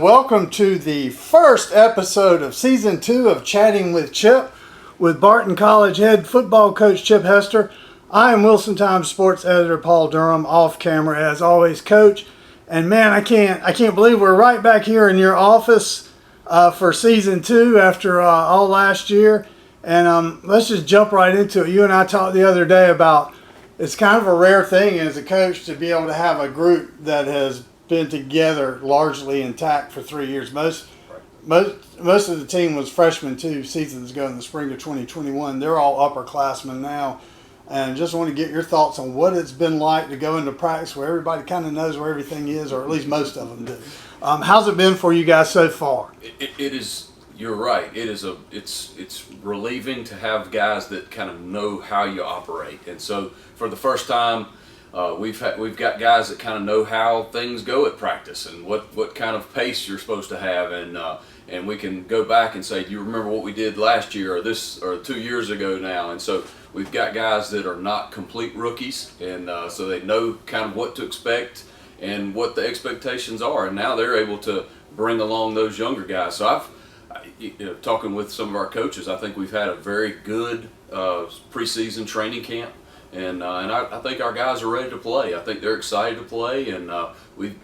welcome to the first episode of Season 2 of Chatting with Chip with Barton College head football coach Chip Hester. I am Wilson Times sports editor Paul Durham, off camera as always, coach. And man, I can't believe we're right back here in your office for Season 2 after all last year. And let's just jump right into it. You and I talked the other day about it's kind of a rare thing as a coach to be able to have a group that has been together largely intact for 3 years. Most of the team was freshmen 2 seasons ago in the spring of 2021. They're all upperclassmen now. And just want to get your thoughts on what it's been like to go into practice where everybody kind of knows where everything is, or at least most of them do. How's it been for you guys so far? It is. You're right. It's relieving to have guys that kind of know how you operate. And so for the first time, we've got guys that kind of know how things go at practice and what kind of pace you're supposed to have, and we can go back and say, do you remember what we did last year or 2 years ago now? And so we've got guys that are not complete rookies, and so they know kind of what to expect and what the expectations are, and now they're able to bring along those younger guys. So talking with some of our coaches, I think we've had a very good preseason training camp. And I think our guys are ready to play. I think they're excited to play, and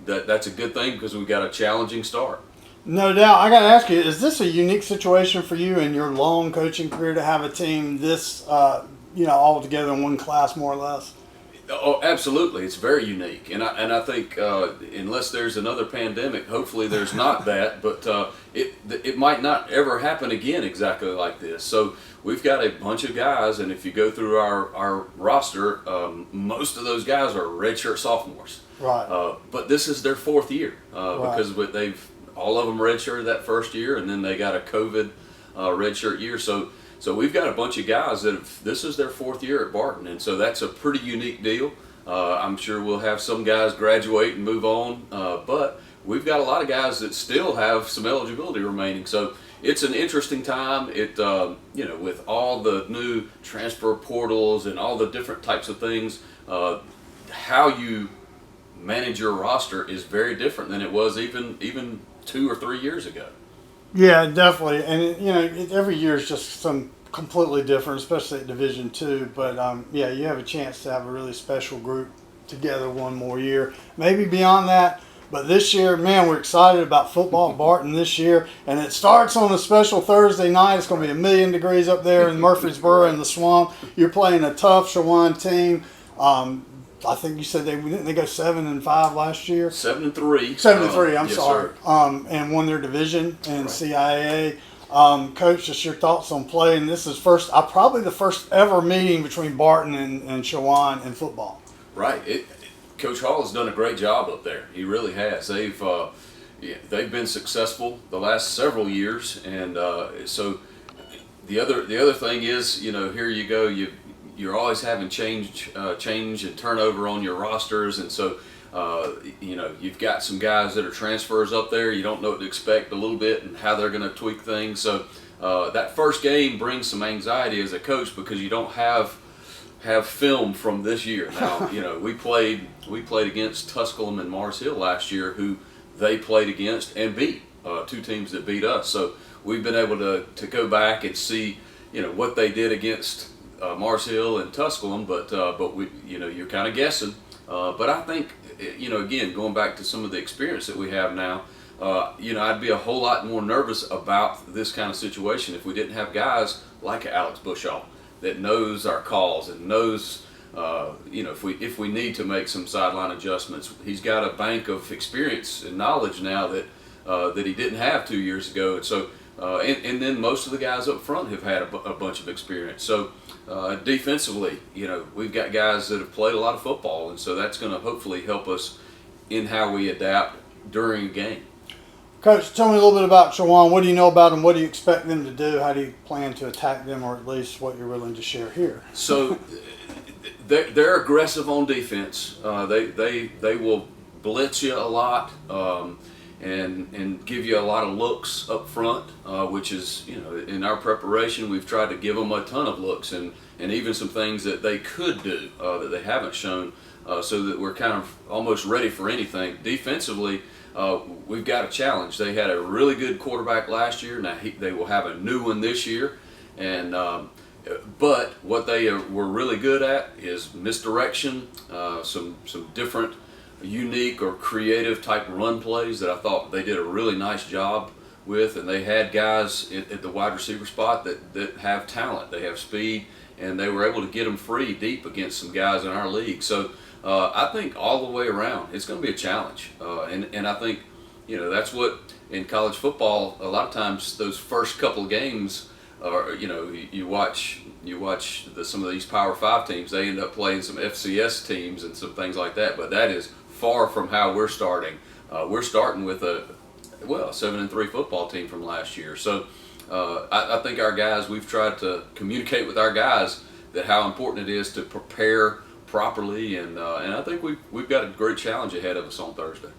that's a good thing because we've got a challenging start. No doubt. I got to ask you, is this a unique situation for you in your long coaching career to have a team this, all together in one class, more or less? Oh, absolutely. It's very unique, and I think unless there's another pandemic, hopefully there's not that, but it might not ever happen again exactly like this. So we've got a bunch of guys, and if you go through our roster, most of those guys are redshirt sophomores. Right. But this is their 4th year Right. because all of them redshirted that first year, and then they got a COVID redshirt year. So we've got a bunch of guys this is their 4th year at Barton, and so that's a pretty unique deal. I'm sure we'll have some guys graduate and move on, but we've got a lot of guys that still have some eligibility remaining. So it's an interesting time. With all the new transfer portals and all the different types of things, how you manage your roster is very different than it was even 2 or 3 years ago. Yeah, definitely. And, every year is just some completely different, especially at Division II. But, you have a chance to have a really special group together one more year. Maybe beyond that. But this year, man, we're excited about football at Barton this year. And it starts on a special Thursday night. It's going to be 1,000,000 degrees up there in Murfreesboro in the swamp. You're playing a tough Chowan team. I think you said they go 7-5 last year. 7-3. 7-3. I'm yes, sorry. Sir. And won their division in Right. CIAA. Coach, just your thoughts on play. And this is probably the first ever meeting between Barton and Chowan in football. Right. Coach Hall has done a great job up there. He really has. They've been successful the last several years, and so the other thing is, here you go. You're always having change and turnover on your rosters, and so you've got some guys that are transfers up there. You don't know what to expect a little bit and how they're going to tweak things. So that first game brings some anxiety as a coach because you don't have film from this year. Now we played against Tusculum and Mars Hill last year, who they played against and beat 2 teams that beat us. So we've been able to go back and see what they did against Mars Hill and Tusculum, but you're kind of guessing. But I think again, going back to some of the experience that we have now, I'd be a whole lot more nervous about this kind of situation if we didn't have guys like Alex Bushaw that knows our calls and knows if we need to make some sideline adjustments. He's got a bank of experience and knowledge now that he didn't have 2 years ago, and so. And then most of the guys up front have had a bunch of experience. So defensively, we've got guys that have played a lot of football, and so that's going to hopefully help us in how we adapt during a game. Coach, tell me a little bit about Chowan. What do you know about them? What do you expect them to do? How do you plan to attack them, or at least what you're willing to share here? So they're aggressive on defense. They will blitz you a lot. And give you a lot of looks up front, which is, in our preparation, we've tried to give them a ton of looks and even some things that they could do that they haven't shown, so that we're kind of almost ready for anything. Defensively, we've got a challenge. They had a really good quarterback last year. Now they will have a new one this year, and but what they were really good at is misdirection, some different, unique or creative type run plays that I thought they did a really nice job with, and they had guys at the wide receiver spot that have talent. They have speed, and they were able to get them free deep against some guys in our league. So I think all the way around, it's going to be a challenge, and I think that's what in college football a lot of times those first couple of games are. You watch some of these Power 5 teams. They end up playing some FCS teams and some things like that. But that is far from how we're starting. We're starting with a 7-3 football team from last year. So I think our guys, we've tried to communicate with our guys that how important it is to prepare properly, and I think we've got a great challenge ahead of us on Thursday.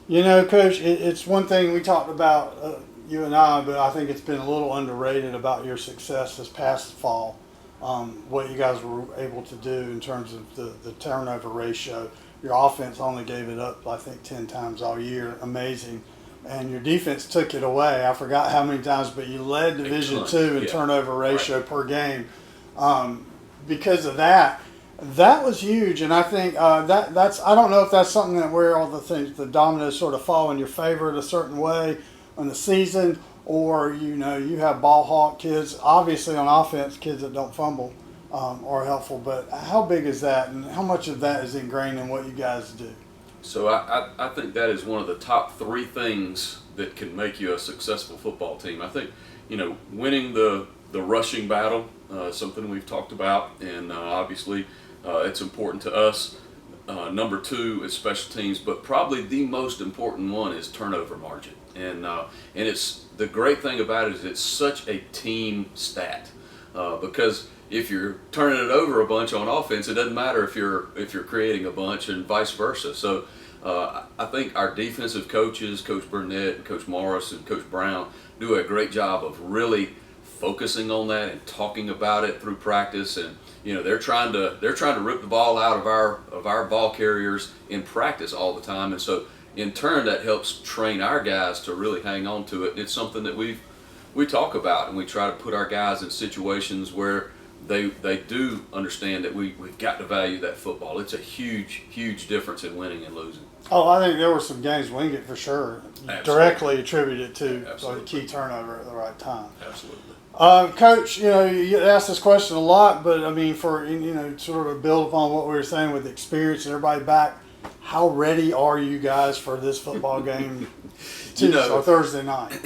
Coach, it's one thing we talked about, you and I, but I think it's been a little underrated about your success this past fall. What you guys were able to do in terms of the turnover ratio. Your offense only gave it up, I think, 10 times all year. Amazing. And your defense took it away. I forgot how many times, but you led Division II in turnover ratio per game. Because of that was huge. And I think that's I don't know if that's something that where all the dominoes sort of fall in your favor in a certain way in the season, or you have ball hawk kids. Obviously on offense, kids that don't fumble are helpful. But how big is that, and how much of that is ingrained in what you guys do? So I think that is one of the top 3 things that can make you a successful football team. I think winning the rushing battle, something we've talked about, and obviously it's important to us. Number 2 is special teams, but probably the most important one is turnover margin. And it's the great thing about it is it's such a team stat, because if you're turning it over a bunch on offense, it doesn't matter if you're creating a bunch, and vice versa. So I think our defensive coaches, Coach Burnett and Coach Morris and Coach Brown, do a great job of really focusing on that and talking about it through practice. And they're trying to rip the ball out of our ball carriers in practice all the time. And so in turn, that helps train our guys to really hang on to it. And it's something that we talk about, and we try to put our guys in situations where they do understand that we've got to value that football. It's a huge difference in winning and losing. Oh, I think there were some games we can get for sure. Absolutely. Directly attributed to a key turnover at the right time. Absolutely. Coach, you asked this question a lot, but I mean, for sort of build upon what we were saying with experience and everybody back, how ready are you guys for this football game Tuesday or Thursday night?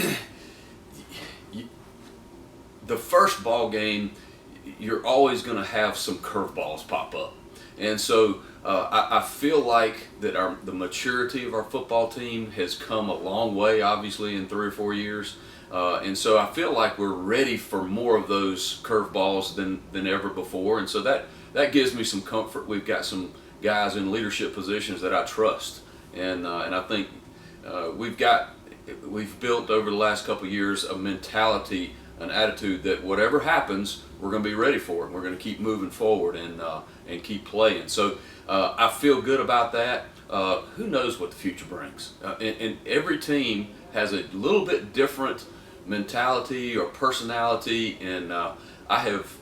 The first ball game, you're always going to have some curveballs pop up, and so I feel like that the maturity of our football team has come a long way, obviously in 3 or 4 years, and so I feel like we're ready for more of those curveballs than ever before, and so that gives me some comfort. We've got some guys in leadership positions that I trust, and I think we've built over the last couple of years a mentality, an attitude that whatever happens, we're going to be ready for it. We're going to keep moving forward and keep playing. So I feel good about that. Who knows what the future brings? And every team has a little bit different mentality or personality. And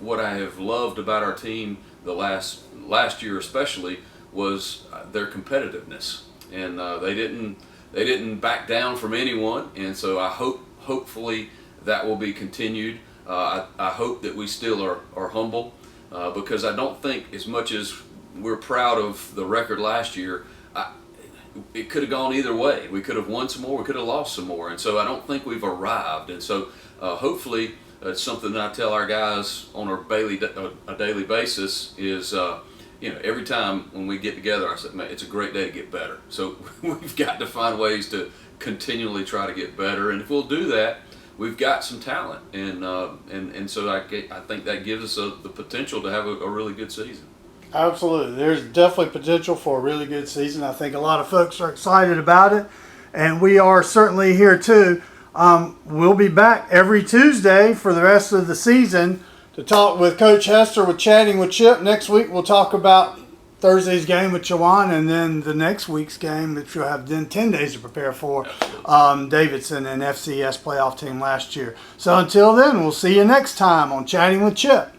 what I have loved about our team the last year especially was their competitiveness, and they didn't back down from anyone. And so I hopefully that will be continued. I hope that we still are humble, because I don't think, as much as we're proud of the record last year, it could have gone either way. We could have won some more, we could have lost some more, and so I don't think we've arrived. And so hopefully it's something that I tell our guys on a daily basis is, every time when we get together, I said, man, it's a great day to get better. So we've got to find ways to continually try to get better, and if we'll do that, we've got some talent, and so I think that gives us the potential to have a really good season. Absolutely. There's definitely potential for a really good season. I think a lot of folks are excited about it, and we are certainly here too. We'll be back every Tuesday for the rest of the season to talk with Coach Hester with Chatting with Chip. Next week we'll talk about Thursday's game with Chowan, and then the next week's game, which you'll have then 10 days to prepare for, Davidson, an FCS playoff team last year. So until then, we'll see you next time on Chatting with Chip.